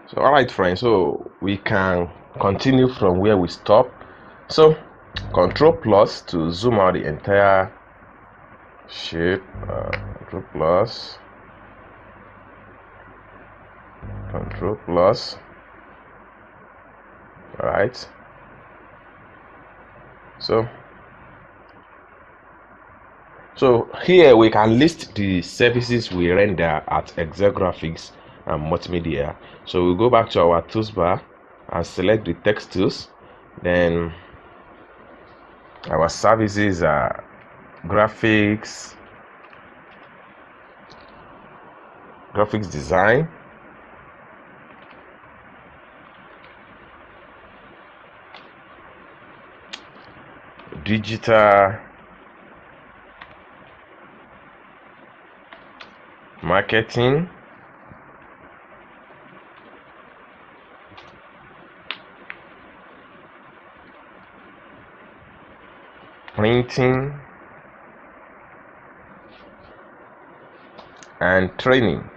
So alright friends, so we can continue from where we stop. So Control plus to zoom out the entire shape. Control plus, Control plus. Alright, so here we can list the services we render at Excel Graphics and Multimedia. So we go back to our tools bar and select the text tools. Then our services are graphics design, digital marketing, printing, and training.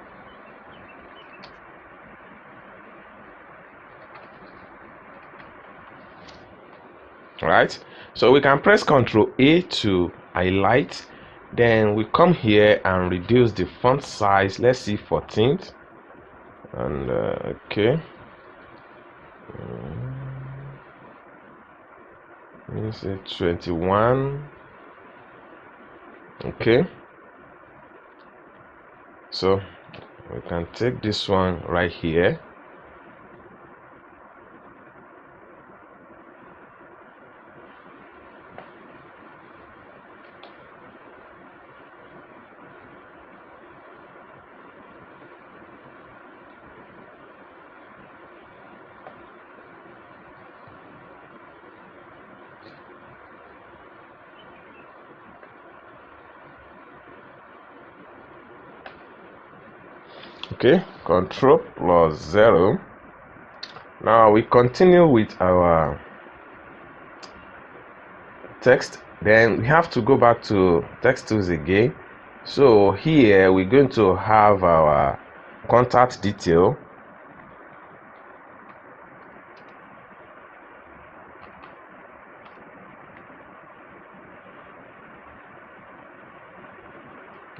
Right, so we can press Ctrl A to highlight. Then we come here and reduce the font size. Let's see 14, and okay, let me say 21. Okay, so we can take this one right here. Okay, Control plus 0. Now we continue with our text. Then we have to go back to text tools again. So here we're going to have our contact detail.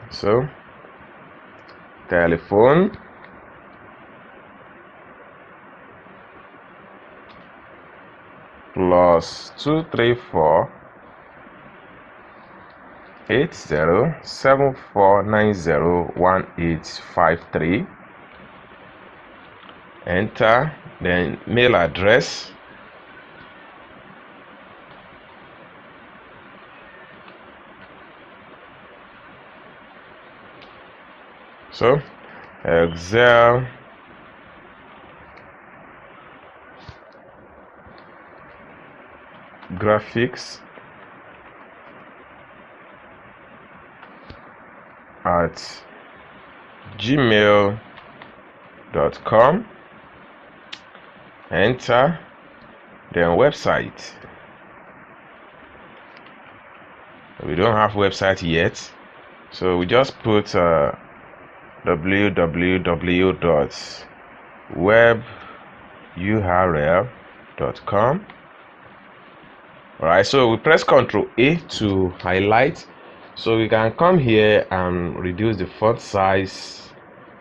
So telephone, plus 234 8074901853. Enter. Then mail address, so Excel Graphics at gmail.com. Enter. Then website, we don't have website yet, so we just put www.weburl.com. Alright, so we press Ctrl A to highlight. So we can come here and reduce the font size.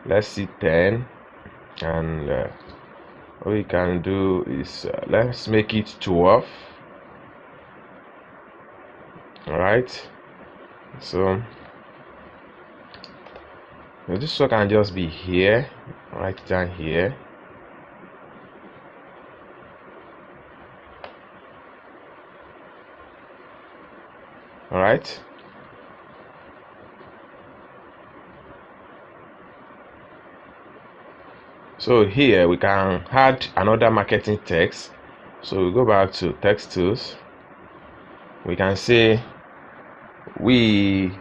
Let's see 10, and what we can do is let's make it 12. Alright, so this one can just be here, right down here. Alright, so here we can add another marketing text. So we go back to text tools. We can say we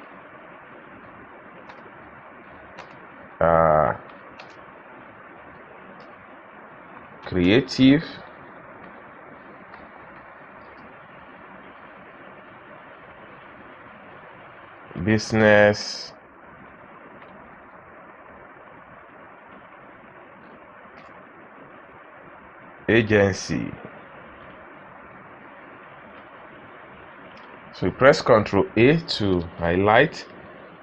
creative business agency. So we press Ctrl A to highlight.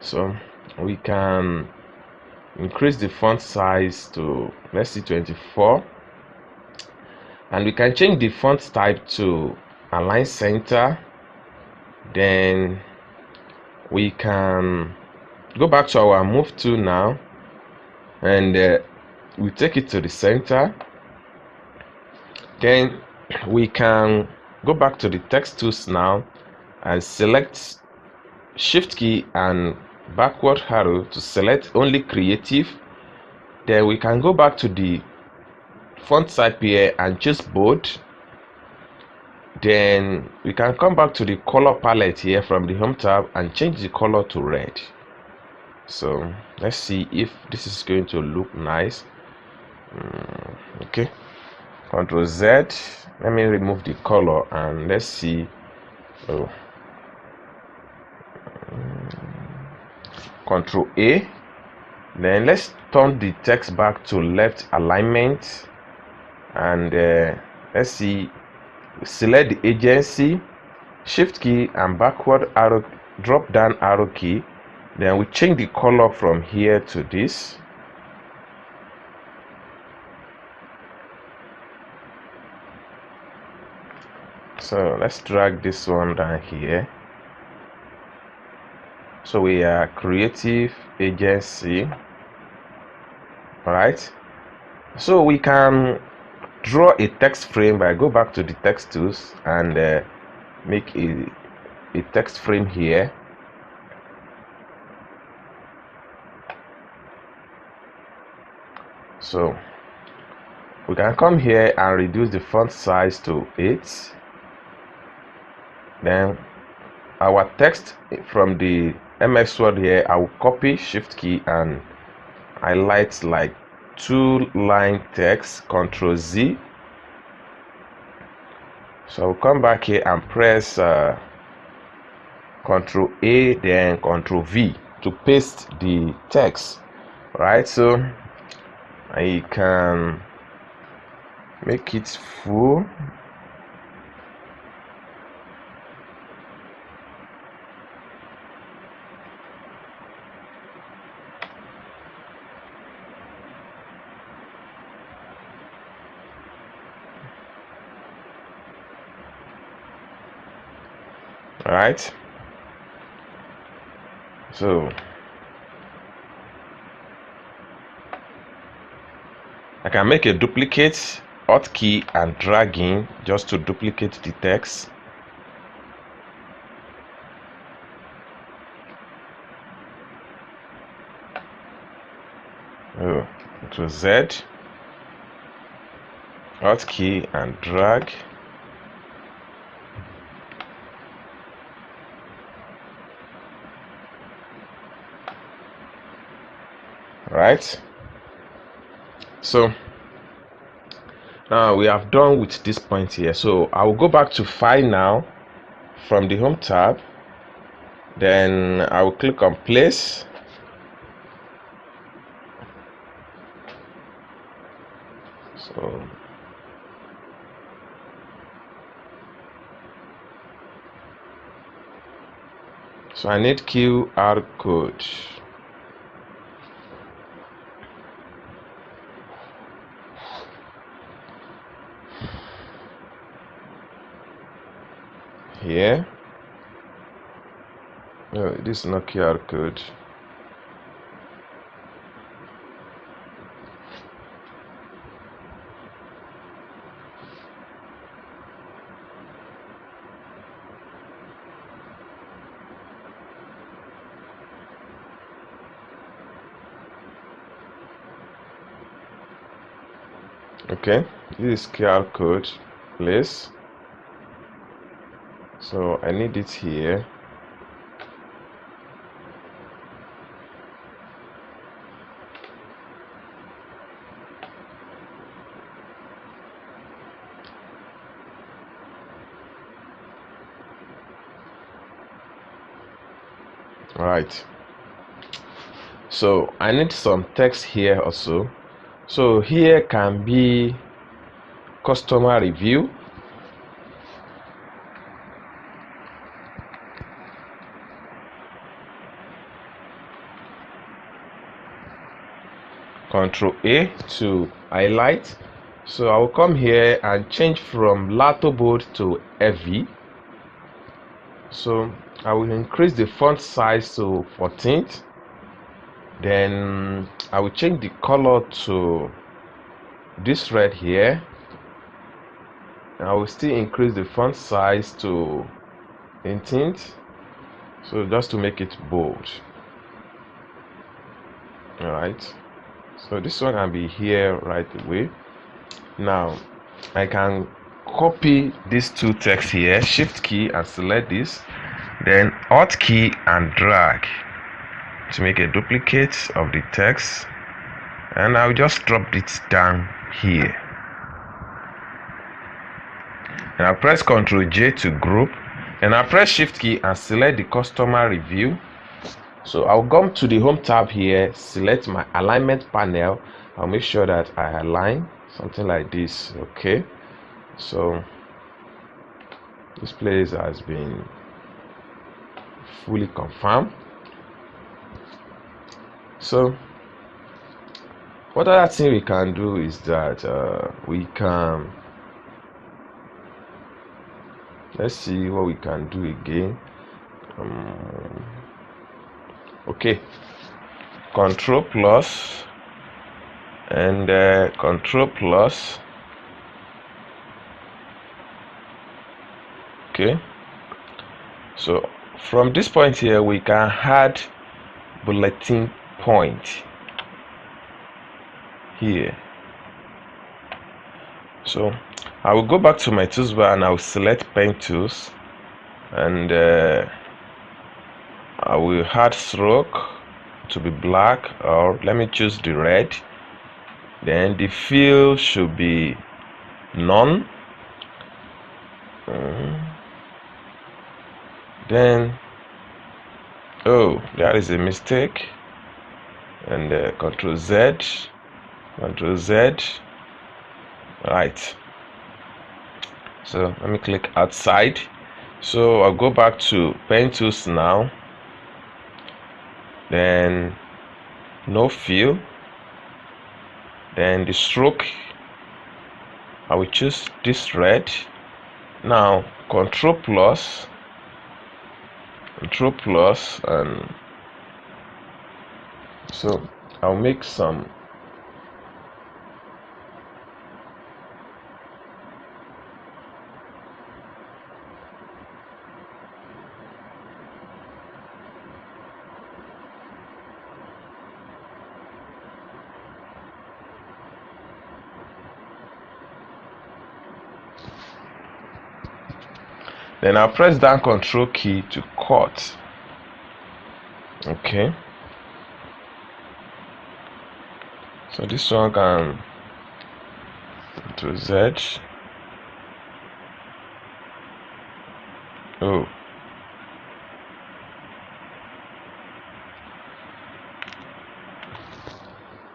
So we can increase the font size to, let's see, 24, and we can change the font type to align center. Then we can go back to our move tool now, and we take it to the center. Then we can go back to the text tools now and select shift key and backward arrow to select only creative. Then we can go back to the font type here and choose bold. Then we can come back to the color palette here from the home tab and change the color to red. So let's see if this is going to look nice. Okay, Ctrl Z. Let me remove the color and let's see. Oh, Ctrl A. Then let's turn the text back to left alignment, and let's see. Select the agency, shift key and backward arrow, drop down arrow key. Then we change the color from here to this. So let's drag this one down here. So we are creative agency. All right, so we can draw a text frame by go back to the text tools and make a text frame here. So we can come here and reduce the font size to 8. Then our text from the MS Word here, I will copy shift key and highlight like 2-line text, Ctrl Z. So I'll come back here and press Ctrl A, then Ctrl V to paste the text. Right, so I can make it full. All right, so I can make a duplicate, Alt key and drag in just to duplicate the text. Oh, Ctrl Z, Alt key and drag. Right, so now we have done with this point here. So I will go back to File now from the Home tab. Then I will click on Place. So I need QR code. Here. No, this is not QR code. Okay, this is QR code, please. So I need it here. Right. So I need some text here also. So here can be customer review. Control A to highlight. So I will come here and change from Lato bold to heavy. So I will increase the font size to 14th. Then I will change the color to this red here. And I will still increase the font size to 18th. So just to make it bold. Alright. So this one can be here right away. Now I can copy these two texts here, shift key and select this, then alt key and drag to make a duplicate of the text, and I'll just drop it down here, and I'll press Ctrl J to group, and I'll press shift key and select the customer review. So I'll come to the home tab here, select my alignment panel. I'll make sure that I align something like this. Okay, so this place has been fully confirmed. So what other thing we can do is that we can, let's see what we can do again. Okay, Control plus and Control plus. Okay, so from this point here we can add bulletin point here. So I will go back to my tools bar and I will select pen tools, and I will add stroke to be black, or let me choose the red. Then the fill should be none. Then oh, there is a mistake, and Ctrl Z, Ctrl Z. Right, so let me click outside. So I'll go back to pen tools now, then no fill, then the stroke, I will choose this red. Now Control plus, and so I'll make some then I'll press down Control key to cut. Okay, so this one can to Z. Oh,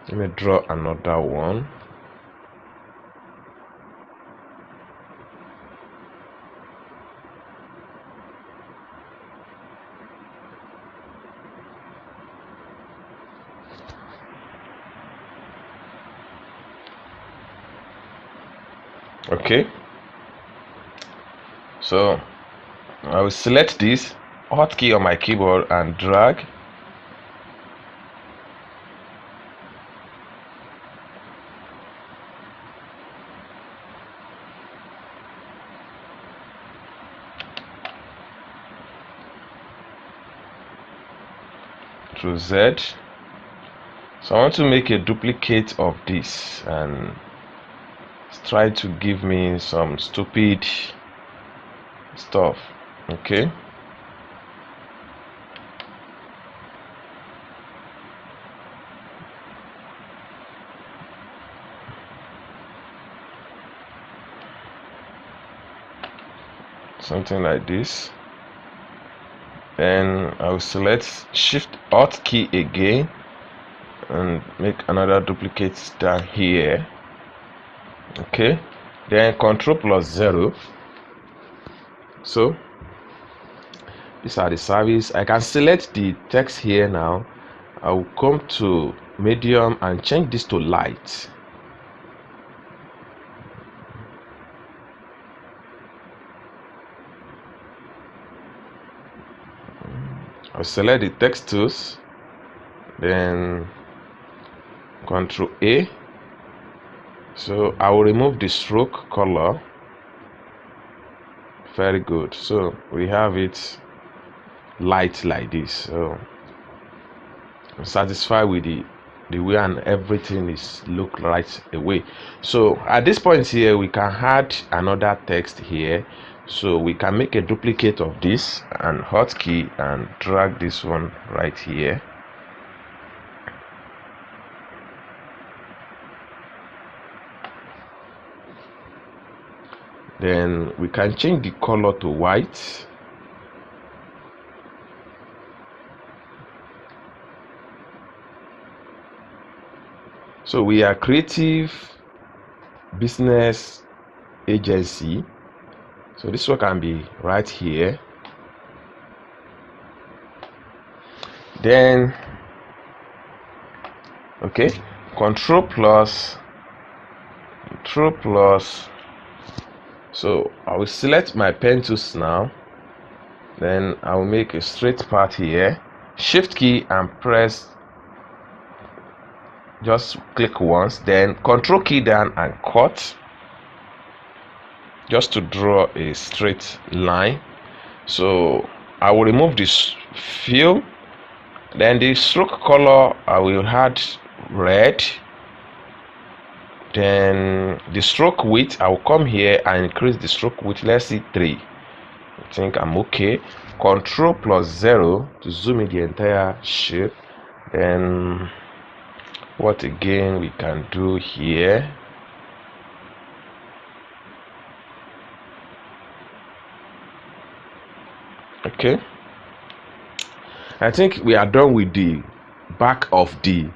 let me draw another one. Okay, so I will select this hotkey on my keyboard and drag. Through Z. So I want to make a duplicate of this, and it's trying to give me some stupid stuff. Okay, something like this. Then I will select Shift Alt key again and make another duplicate down here. Okay, then Control plus 0. So these are the service. I can select the text here now. I will come to medium and change this to light. I'll select the text tools, then Control A. So I will remove the stroke color. Very good. So we have it light like this. So I'm satisfied with the way and everything is look right away. So at this point here, we can add another text here. So we can make a duplicate of this and hotkey and drag this one right here. Then we can change the color to white. So we are creative business agency. So this one can be right here. Then okay, Control plus. So I will select my pen tools now. Then I will make a straight path here. Shift key and press. Just click once, then Control key down and cut. Just to draw a straight line. So I will remove this fill. Then the stroke color I will add red. Then the stroke width, I will come here and increase the stroke width. Let's see 3. I think I'm okay. Control plus 0 to zoom in the entire shape. Then what again we can do here? Okay, I think we are done with the back of the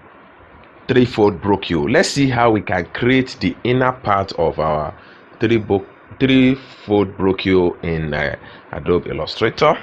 TRIFOLD brochure. Let's see how we can create the inner part of our TRIFOLD brochure in Adobe Illustrator.